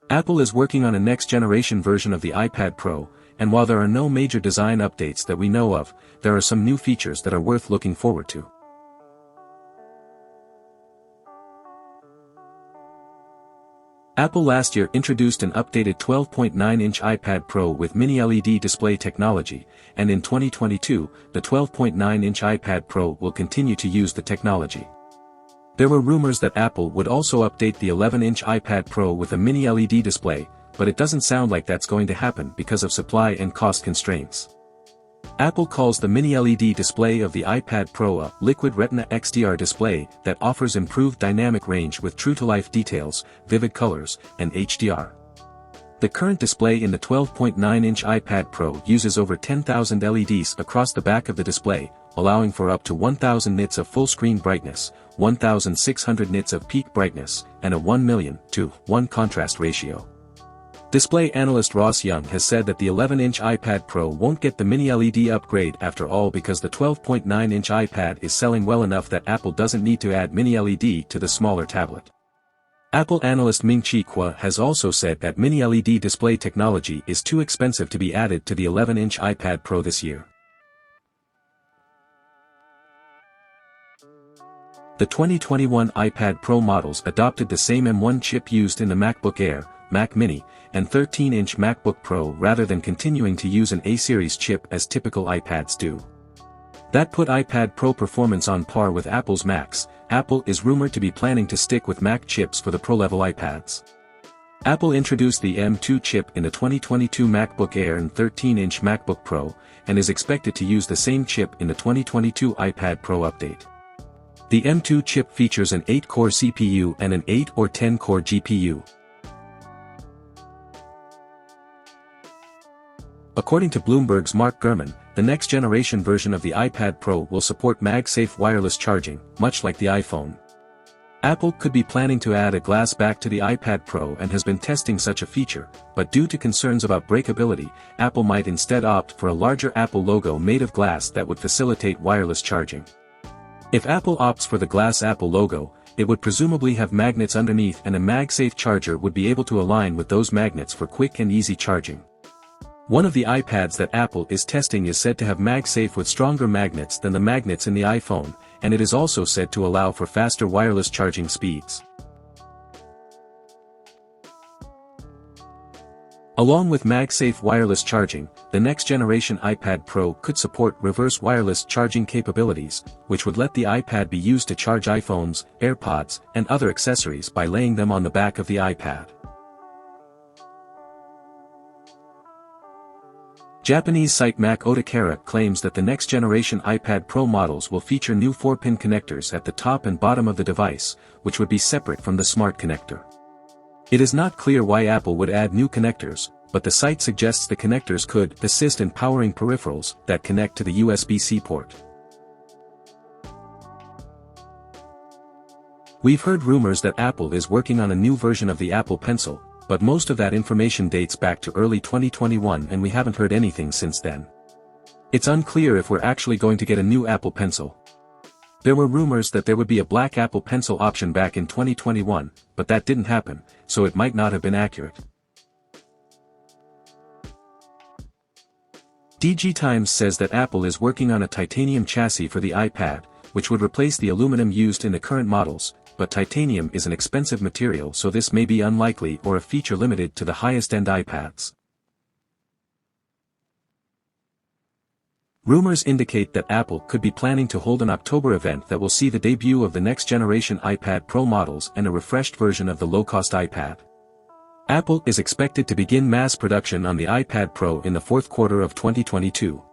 Apple is working on a next-generation version of the iPad Pro, and while there are no major design updates that we know of, there are some new features that are worth looking forward to. Apple last year introduced an updated 12.9-inch iPad Pro with mini-LED display technology, and in 2022, the 12.9-inch iPad Pro will continue to use the technology. There were rumors that Apple would also update the 11-inch iPad Pro with a mini-LED display, but it doesn't sound like that's going to happen because of supply and cost constraints. Apple calls the mini-LED display of the iPad Pro a Liquid Retina XDR display that offers improved dynamic range with true-to-life details, vivid colors, and HDR. The current display in the 12.9-inch iPad Pro uses over 10,000 LEDs across the back of the display, allowing for up to 1,000 nits of full-screen brightness, 1,600 nits of peak brightness, and a 1:1 contrast ratio. Display analyst Ross Young has said that the 11-inch iPad Pro won't get the mini-LED upgrade after all because the 12.9-inch iPad is selling well enough that Apple doesn't need to add mini-LED to the smaller tablet. Apple analyst Ming-Chi Kuo has also said that mini-LED display technology is too expensive to be added to the 11-inch iPad Pro this year. The 2021 iPad Pro models adopted the same M1 chip used in the MacBook Air, Mac Mini, and 13-inch MacBook Pro rather than continuing to use an A-series chip as typical iPads do. That put iPad Pro performance on par with Apple's Macs. Apple is rumored to be planning to stick with Mac chips for the Pro-level iPads. Apple introduced the M2 chip in the 2022 MacBook Air and 13-inch MacBook Pro, and is expected to use the same chip in the 2022 iPad Pro update. The M2 chip features an 8-core CPU and an 8 or 10-core GPU. According to Bloomberg's Mark Gurman, the next-generation version of the iPad Pro will support MagSafe wireless charging, much like the iPhone. Apple could be planning to add a glass back to the iPad Pro and has been testing such a feature, but due to concerns about breakability, Apple might instead opt for a larger Apple logo made of glass that would facilitate wireless charging. If Apple opts for the glass Apple logo, it would presumably have magnets underneath and a MagSafe charger would be able to align with those magnets for quick and easy charging. One of the iPads that Apple is testing is said to have MagSafe with stronger magnets than the magnets in the iPhone, and it is also said to allow for faster wireless charging speeds. Along with MagSafe wireless charging, the next-generation iPad Pro could support reverse wireless charging capabilities, which would let the iPad be used to charge iPhones, AirPods, and other accessories by laying them on the back of the iPad. Japanese site Mac Otakara claims that the next-generation iPad Pro models will feature new 4-pin connectors at the top and bottom of the device, which would be separate from the Smart Connector. It is not clear why Apple would add new connectors, but the site suggests the connectors could assist in powering peripherals that connect to the USB-C port. We've heard rumors that Apple is working on a new version of the Apple Pencil, but most of that information dates back to early 2021 and we haven't heard anything since then. It's unclear if we're actually going to get a new Apple Pencil. There were rumors that there would be a black Apple Pencil option back in 2021, but that didn't happen, so it might not have been accurate. DG Times says that Apple is working on a titanium chassis for the iPad, which would replace the aluminum used in the current models, but titanium is an expensive material so this may be unlikely or a feature limited to the highest-end iPads. Rumors indicate that Apple could be planning to hold an October event that will see the debut of the next-generation iPad Pro models and a refreshed version of the low-cost iPad. Apple is expected to begin mass production on the iPad Pro in the fourth quarter of 2022.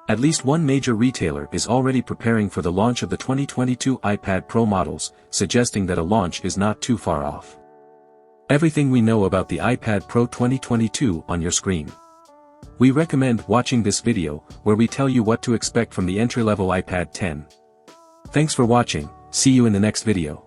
At least one major retailer is already preparing for the launch of the 2022 iPad Pro models, suggesting that a launch is not too far off. Everything we know about the iPad Pro 2022 on your screen. We recommend watching this video, where we tell you what to expect from the entry-level iPad 10. Thanks for watching, see you in the next video.